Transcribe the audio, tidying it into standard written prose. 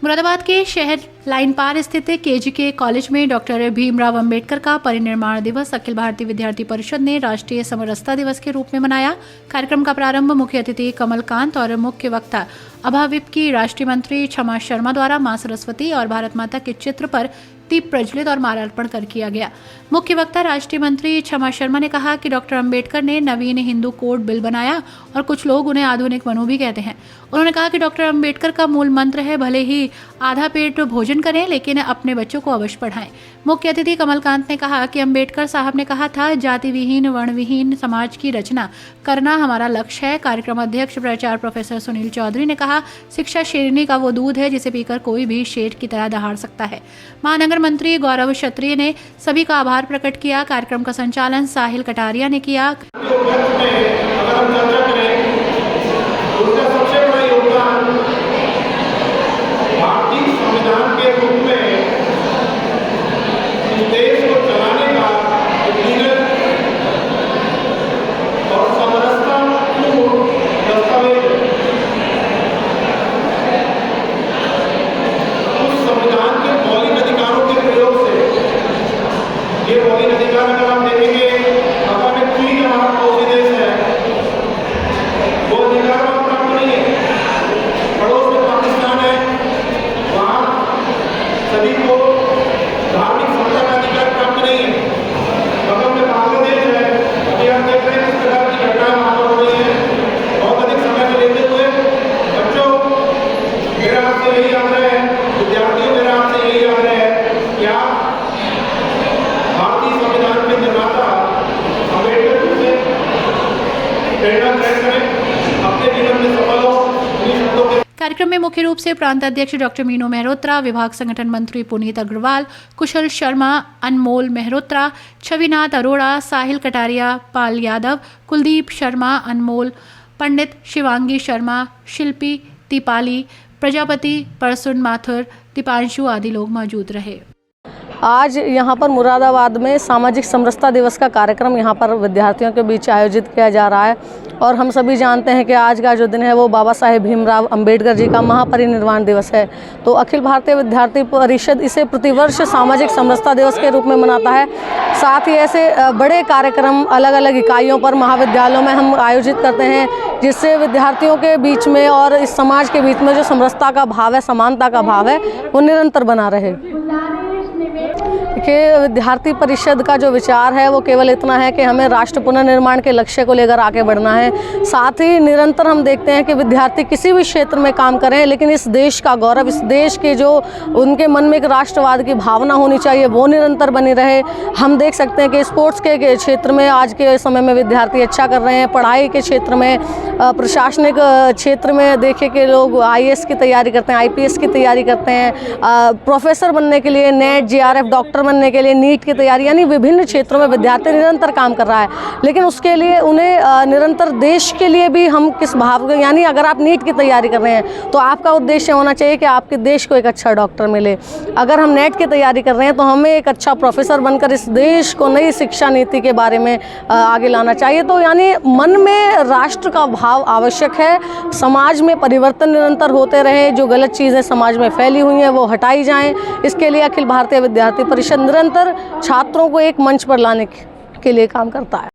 मुरादाबाद के शहर लाइन पार स्थित केजीके कॉलेज में डॉक्टर भीमराव अंबेडकर का परिनिर्वाण दिवस अखिल भारतीय विद्यार्थी परिषद ने राष्ट्रीय समरसता दिवस के रूप में मनाया। कार्यक्रम का प्रारंभ मुख्य अतिथि कमलकांत और मुख्य वक्ता अभाविप की राष्ट्रीय मंत्री क्षमा शर्मा द्वारा मां सरस्वती और भारत माता के चित्र पर दीप प्रज्वलित और माल्यार्पण कर किया गया। मुख्य वक्ता राष्ट्रीय मंत्री क्षमा शर्मा ने कहा कि डॉक्टर अंबेडकर ने नवीन हिंदू कोड बिल बनाया और कुछ लोग उन्हें आधुनिक मनु भी कहते हैं। उन्होंने कहा कि डॉक्टर अंबेडकर का मूल मंत्र है, भले ही आधा पेट भोजन करें लेकिन अपने बच्चों को अवश्य पढ़ाएं। मुख्य अतिथि कमलकांत ने कहा कि अंबेडकर साहब ने कहा था, जाति विहीन वर्ण विहीन समाज की रचना करना हमारा लक्ष्य है। कार्यक्रम अध्यक्ष प्राचार्य प्रोफेसर सुनील चौधरी ने कहा, शिक्षा शेरनी का वो दूध है जिसे पीकर कोई भी शेर की तरह दहाड़ सकता है। महानगर मंत्री गौरव क्षत्रिय ने सभी का आभार प्रकट किया। कार्यक्रम का संचालन साहिल कटारिया ने किया। कार्यक्रम में मुख्य रूप से प्रांत अध्यक्ष डॉक्टर मीनू मेहरोत्रा, विभाग संगठन मंत्री पुनीत अग्रवाल, कुशल शर्मा, अनमोल मेहरोत्रा, छविनाथ अरोड़ा, साहिल कटारिया, पाल यादव, कुलदीप शर्मा, अनमोल पंडित, शिवांगी शर्मा, शिल्पी दीपाली, प्रजापति, परसुन माथुर, दीपांशु आदि लोग मौजूद रहे। आज यहाँ पर मुरादाबाद में सामाजिक समरसता दिवस का कार्यक्रम यहाँ पर विद्यार्थियों के बीच आयोजित किया जा रहा है और हम सभी जानते हैं कि आज का जो दिन है वो बाबा साहेब भीमराव अंबेडकर जी का महापरिनिर्वाण दिवस है। तो अखिल भारतीय विद्यार्थी परिषद इसे प्रतिवर्ष सामाजिक समरसता दिवस के रूप में मनाता है। साथ ही ऐसे बड़े कार्यक्रम अलग अलग इकाइयों पर महाविद्यालयों में हम आयोजित करते हैं, जिससे विद्यार्थियों के बीच में और इस समाज के बीच में जो समरसता का भाव है, समानता का भाव है, वो निरंतर बना रहे। देखिए, विद्यार्थी परिषद का जो विचार है वो केवल इतना है कि हमें राष्ट्र पुनर्निर्माण के लक्ष्य को लेकर आगे बढ़ना है। साथ ही निरंतर हम देखते हैं कि विद्यार्थी किसी भी क्षेत्र में काम करें, लेकिन इस देश का गौरव, इस देश के जो उनके मन में एक राष्ट्रवाद की भावना होनी चाहिए वो निरंतर बनी रहे। हम देख सकते हैं कि स्पोर्ट्स के क्षेत्र में आज के समय में विद्यार्थी अच्छा कर रहे हैं। पढ़ाई के क्षेत्र में, प्रशासनिक क्षेत्र में देखे कि लोग IAS की तैयारी करते हैं, IPS की तैयारी करते हैं, प्रोफेसर बनने के लिए नेट, JRF, डॉक्टर बनने के लिए नीट की तैयारी, यानी विभिन्न क्षेत्रों में विद्यार्थी निरंतर काम कर रहा है। लेकिन उसके लिए उन्हें निरंतर देश के लिए भी हम किस भाव, यानी अगर आप नीट की तैयारी कर रहे हैं तो आपका उद्देश्य होना चाहिए कि आपके देश को एक अच्छा डॉक्टर मिले। अगर हम नेट की तैयारी कर रहे हैं तो हमें एक अच्छा प्रोफेसर बनकर इस देश को नई शिक्षा नीति के बारे में आगे लाना चाहिए। तो यानी मन में राष्ट्र का भाव आवश्यक है। समाज में परिवर्तन निरंतर होते रहे, जो गलत चीज़ें समाज में फैली हुई हैं वो हटाई जाएं। इसके लिए अखिल भारतीय विद्यार्थी परिषद निरंतर छात्रों को एक मंच पर लाने के लिए काम करता है।